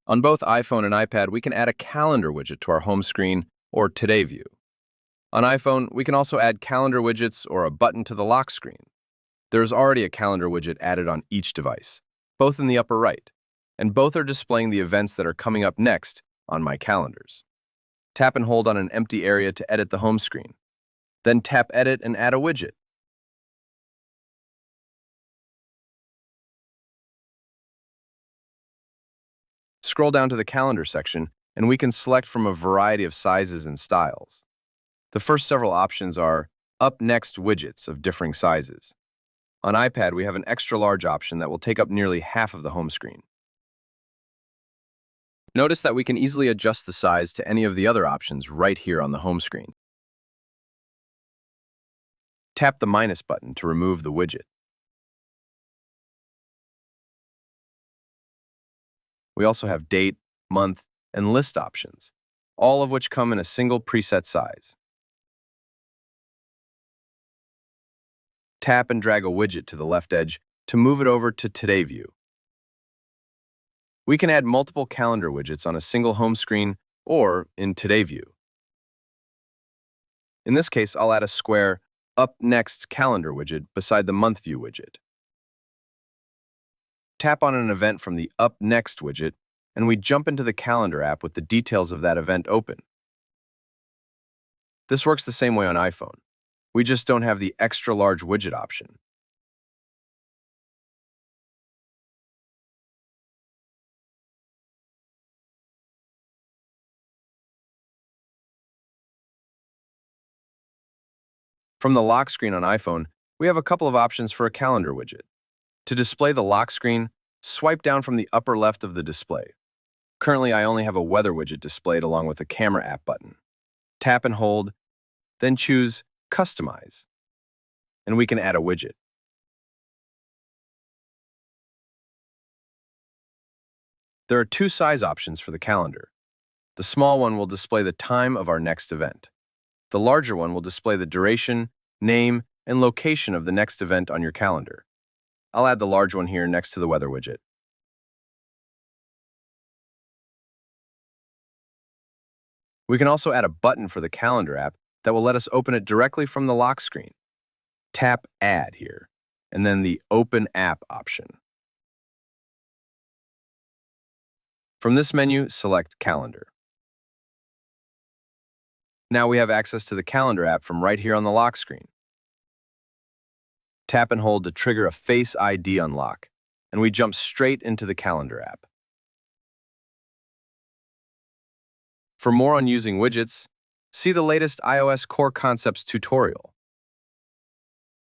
On both iPhone and iPad, we can add a calendar widget to our home screen or Today view. On iPhone, we can also add calendar widgets or a button to the lock screen. There's already a calendar widget added on each device, both in the upper right, and both are displaying the events that are coming up next on my calendars. Tap and hold on an empty area to edit the home screen. Then tap Edit and add a widget. Scroll down to the calendar section, and we can select from a variety of sizes and styles. The first several options are Up Next widgets of differing sizes. On iPad, we have an extra large option that will take up nearly half of the home screen. Notice that we can easily adjust the size to any of the other options right here on the home screen. Tap the minus button to remove the widget. We also have date, month, and list options, all of which come in a single preset size. Tap and drag a widget to the left edge to move it over to Today view. We can add multiple calendar widgets on a single home screen or in Today view. In this case, I'll add a square Up Next calendar widget beside the month view widget. Tap on an event from the Up Next widget, and we jump into the calendar app with the details of that event open. This works the same way on iPhone. We just don't have the extra large widget option. From the lock screen on iPhone, we have a couple of options for a calendar widget. To display the lock screen, swipe down from the upper left of the display. Currently, I only have a weather widget displayed along with the camera app button. Tap and hold, then choose Customize, and we can add a widget. There are two size options for the calendar. The small one will display the time of our next event. The larger one will display the duration, name, and location of the next event on your calendar. I'll add the large one here next to the weather widget. We can also add a button for the calendar app that will let us open it directly from the lock screen. Tap Add here, and then the Open App option. From this menu, select Calendar. Now we have access to the calendar app from right here on the lock screen. Tap and hold to trigger a Face ID unlock, and we jump straight into the calendar app. For more on using widgets, see the latest iOS Core Concepts tutorial.